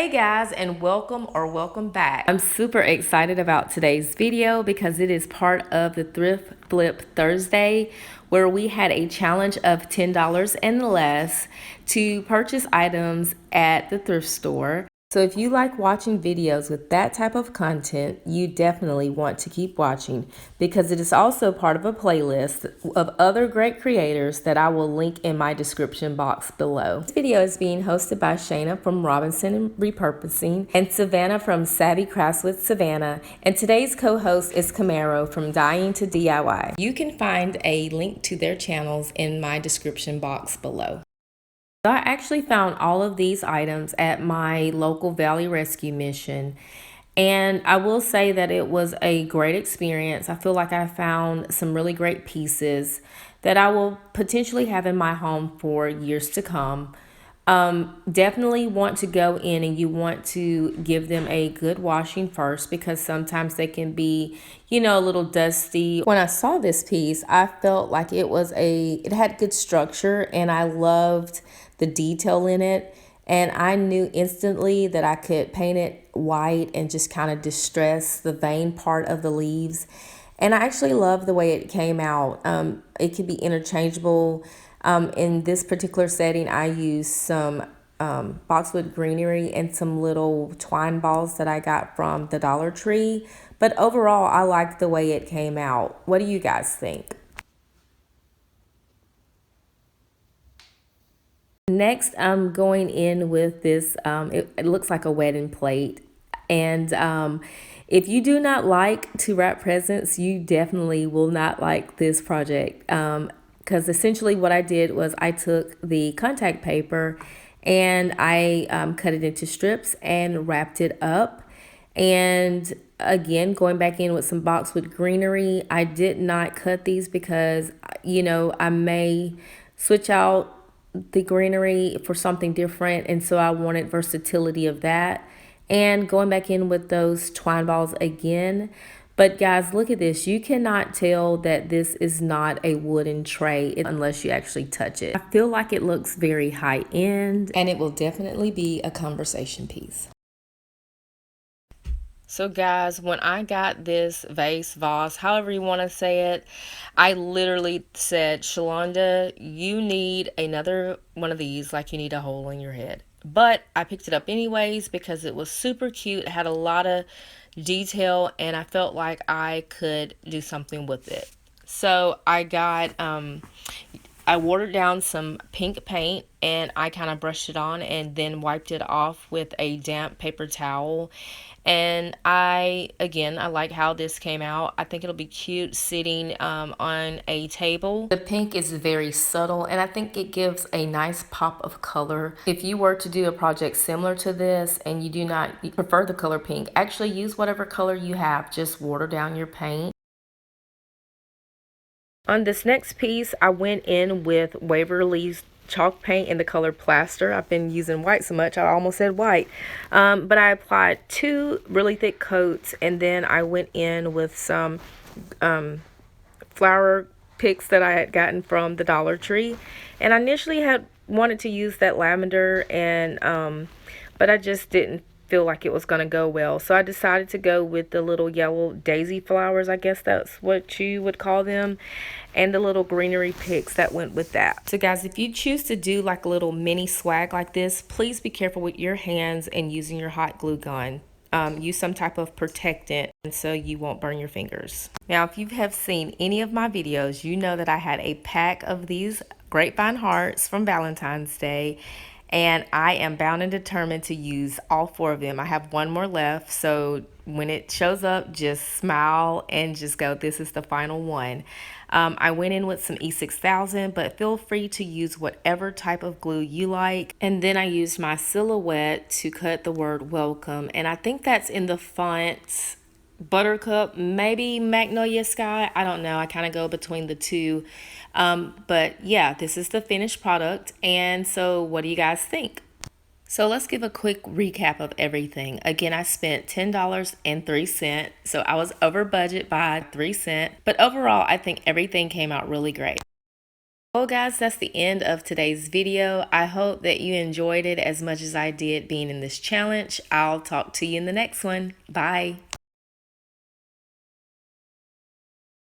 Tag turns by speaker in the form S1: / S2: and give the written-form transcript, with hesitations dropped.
S1: Hey guys, and welcome back. I'm super excited about today's video because it is part of the Thrift Flip Thursday, where we had a challenge of $10 and less to purchase items at the thrift store. So if you like watching videos with that type of content, you definitely want to keep watching because it is also part of a playlist of other great creators that I will link in my description box below. This video is being hosted by Shayna from Robinson and Repurposing and Savannah from Savvy Crafts with Savannah, and today's co-host is Camaro from Dying to DIY. You can find a link to their channels in my description box below. So I actually found all of these items at my local Valley Rescue Mission, and I will say that it was a great experience. I feel like I found some really great pieces that I will potentially have in my home for years to come. Definitely want to go in and you want to give them a good washing first because sometimes they can be, a little dusty. When I saw this piece, I felt like it had good structure and I loved the detail in it. And I knew instantly that I could paint it white and just kind of distress the vein part of the leaves. And I actually love the way it came out. It could be interchangeable. In this particular setting, I used some boxwood greenery and some little twine balls that I got from the Dollar Tree. But overall, I like the way it came out. What do you guys think? Next, I'm going in with this, it looks like a wedding plate. And if you do not like to wrap presents, you definitely will not like this project. Because essentially what I did was I took the contact paper and I cut it into strips and wrapped it up. And again, going back in with some boxwood greenery, I did not cut these because, I may switch out the greenery for something different, and so I wanted versatility of that. And going back in with those twine balls again. But guys, look at this. You cannot tell that this is not a wooden tray unless you actually touch it. I feel like it looks very high end and it will definitely be a conversation piece. So guys, when I got this vase, however you want to say it, I literally said, Shalonda, you need another one of these like you need a hole in your head. But I picked it up anyways because it was super cute. It had a lot of detail and I felt like I could do something with it. So I got, I watered down some pink paint and I kind of brushed it on and then wiped it off with a damp paper towel. And I like how this came out. I think it'll be cute sitting on a table. The pink is very subtle and I think it gives a nice pop of color. If you were to do a project similar to this and you do not prefer the color pink, actually use whatever color you have. Just water down your paint. On this next piece, I went in with Waverly's chalk paint in the color plaster. I've been using white so much I almost said white, but I applied 2 really thick coats and then I went in with some flower picks that I had gotten from the Dollar Tree, and I initially had wanted to use that lavender and but I just didn't feel like it was going to go well, so I decided to go with the little yellow daisy flowers, I guess that's what you would call them, and the little greenery picks that went with that. So guys, if you choose to do like a little mini swag like this, please be careful with your hands and using your hot glue gun. Use some type of protectant so you won't burn your fingers. Now, if you have seen any of my videos, you know that I had a pack of these grapevine hearts from Valentine's Day, and I am bound and determined to use all 4 of them. I have 1 more left, so when it shows up, just smile and just go, this is the final one. I went in with some E6000, but feel free to use whatever type of glue you like. And then I used my silhouette to cut the word welcome, and I think that's in the font Buttercup, maybe Magnolia Sky. I don't know. I kind of go between the two. But yeah, this is the finished product. And so what do you guys think? So let's give a quick recap of everything. Again, I spent $10.03. So I was over budget by 3 cents. But overall, I think everything came out really great. Well, guys, that's the end of today's video. I hope that you enjoyed it as much as I did being in this challenge. I'll talk to you in the next one. Bye.